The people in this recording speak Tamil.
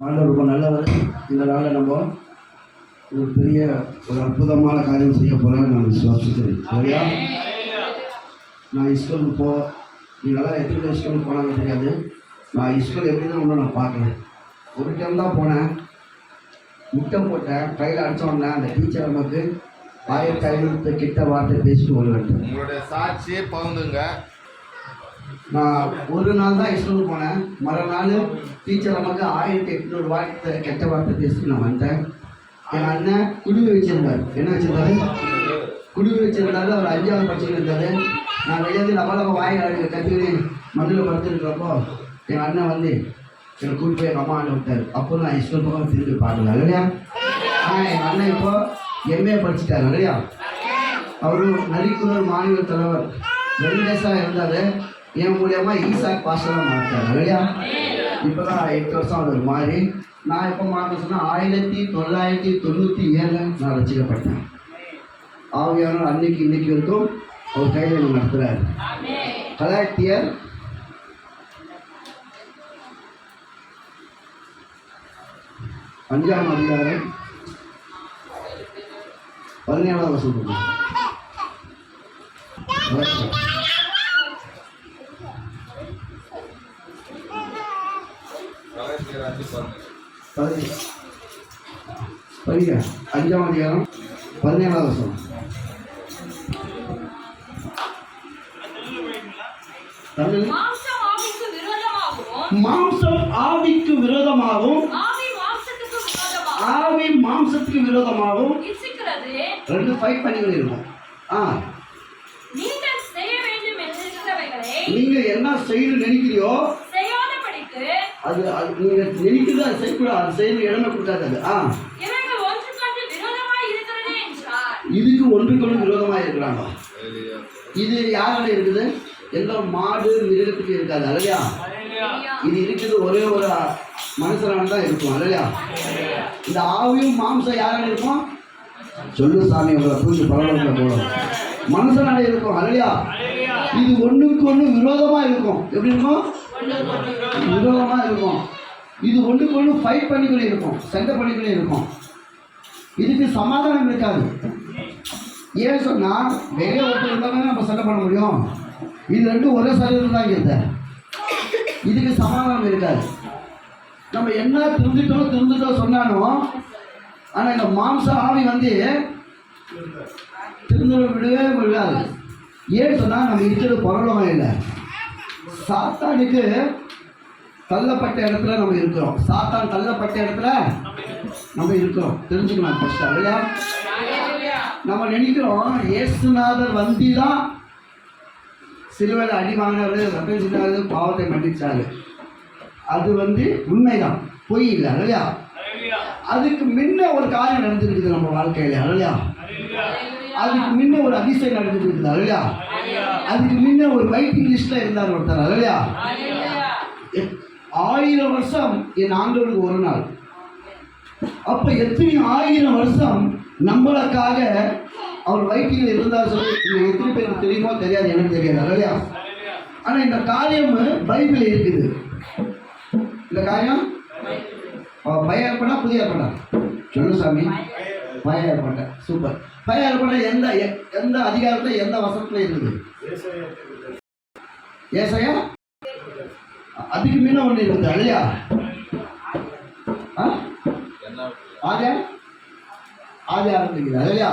ஆண்டவர் ரொம்ப நல்லவர். இந்த நாளில் நம்ம ஒரு பெரிய ஒரு அற்புதமான காரியம் செய்ய போகிறேன்னு நான் விசுவாசிக்கிறேன். சரியா? நான் ஸ்கூலுக்கு நீங்களாம் எத்தனை ஸ்கூலுக்கு போனாங்க தெரியாது. நான் ஸ்கூல் எப்படின்னு ஒன்றும் நான் பார்க்கல. ஒரு டைம் தான் போனேன், முட்டை போட்டேன், கையில் அடித்தோடனே அந்த டீச்சர் நமக்கு 1500 கிட்ட வார்த்தை பேசிட்டு வருவேன். உங்களுடைய சாட்சியே பகுந்துங்க. நான் ஒரு நாள் தான் ஸ்கூலுக்கு போனேன், மறுநாள் டீச்சர் நமக்கு 1800 வார்த்தை கெட்ட வார்த்தை பேசிட்டு நான் வந்தேன். என் அண்ணன் குடுவி வச்சிருந்தார். என்ன வச்சிருந்தாரு? குடுவி வச்சிருந்தாரு. அவர் 5வது படிச்சுட்டு இருந்தாரு. நான் வெளியே நம்ம வாய் கற்றுக்கிட்டு மண்ணில் படுத்துருக்கிறப்போ என் அண்ணன் வந்து என்னை கூட்டு போய் எங்கள் அம்மா அண்ணன் விட்டார். அப்போ நான் ஸ்கூல் பக்கம் திரும்பி பார்க்கல இல்லையா. என் அண்ணன் இப்போ எம்ஏ படிச்சுட்டாரு இல்லையா. அவரு நரிக்குலர் மாநில தலைவர் வெங்கடேஷாக இருந்தார். என் மூலியமா ஈசாக் பாஸ்டராக மாறிட்டார் இல்லையா. இப்போ தான் 8 வருஷம் அவர் மாறி. நான் எப்போ மாறின சொன்னால் 1997 நான் ரசிக்கப்பட்டேன். ஆவியானவர் அன்னைக்கு இன்னைக்கு வரைக்கும் அவர் கையில் நடத்துகிறார். கலாத்தியர் 5ஆம் அதிகாரம் 17வது வசனம். படிங்க. 5ஆம் அதிகாரம் 17வது வசனம். மாம்சம் ஆவிக்கு விரோதமாகவும் ஆவி மாம்சத்துக்கு விரோதமாகவும் 2 ஃபைட் பண்ணிக்கிட்டு இருக்கும். நீங்க என்ன செய்யணும் நினைக்கிறியோ அது நீங்க நினைக்கிறது அது செய்யக்கூடாது. அது செய்யணும் இடமே கொடுக்காது. இதுக்கு ஒன்றுக்கு விரோதமாக இருக்கிறாங்க. இது யாரால இருக்குது? எந்த மாடு மிருகத்துக்கு இருக்காது இல்லையா. இது இருக்குது ஒரே ஒரு மனுஷனால தான் இருக்கும் இல்லையா. இந்த ஆவியும் மாம்சம் யாரால இருக்கும்? சொல்லு சாமி, உங்களை புரிஞ்சு பரவாயில்ல போல மனுஷனால இருக்கும் இல்லையா. இது ஒன்றுக்கு ஒன்று விரோதமாக இருக்கும். எப்படி இருக்கும்? விரோதமாக இருக்கும். இது ஒன்றுக்கு ஒன்று ஃபைட் பண்ணிக்கொண்டே இருக்கும், சண்டை பண்ணிக்கொண்டே இருக்கும். இதுக்கு சமாதானம் இருக்காது. ஏன் சொன்னால் வெளியே ஒருத்தர் இருந்தாங்க நம்ம சண்டை பண்ண முடியும். இது ரெண்டும் ஒரே சரீரம் தான் இருந்த. இதுக்கு சமாதானம் இருக்காது. நம்ம என்ன திருந்துட்டோம் சொன்னாலும் ஆனால் இந்த மாம்ச ஆவி வந்து திருந்து விடவே விடாது. ஏன் சொன்னால் நம்ம இருக்கிறது பரலோகம் இல்லை. சாத்தானுக்கு தள்ளப்பட்ட இடத்துல நம்ம இருக்கிறோம். சாத்தான் தள்ளப்பட்ட இடத்துல நம்ம இருக்கிறோம். தெரிஞ்சுக்கலாம் ஃபர்ஸ்ட் இல்லையா. நம்ம நினைக்கிறோம் இயேசுநாதர் வந்து தான் சிலுவையில் அடி வாங்கினாரு, ரத்தம் சிந்தாரு, பாவத்தை மன்னிச்சாரு. அது வந்து உண்மைதான், பொய் இல்லை இல்லையா. அதுக்கு முன்ன ஒரு காரியம் நடந்துருக்குது நம்ம வாழ்க்கையில இல்லையா. அதுக்கு முன்ன ஒரு அதிசயம் நடந்துட்டு இருக்குதா இல்லையா. அதுக்கு முன்ன ஒரு வெயிட்டிங் லிஸ்ட்ல இருந்தார் ஒருத்தர் இல்லையா. 1000 வருஷம் என் ஆண்டவருக்கு ஒரு நாள். அப்ப எத்தனை 1000 வருஷம் நம்மளுக்காக அவர் வெயிட்டிங்ல இருந்தார் சொல்லி எத்தனை பேருக்கு தெரியுமோ தெரியாது, எனக்கு தெரியாது இல்லையா. ஆனா இந்த காரியம் பைபிள் இருக்குது. இந்த காரியம் பய ஏற்படா புதிய ஏற்படா? சொல்லு சாமி. பய ஏற்பட்ட. சூப்பர். பய ஏற்பட எந்த அதிகாரத்துல எந்த வசனத்துல இருக்குது? ஏசாயா. அதுக்கு முன்ன ஒண்ணு இருக்குது இல்லையா. ஆதி ஆரம்பிக்குது இல்லையா.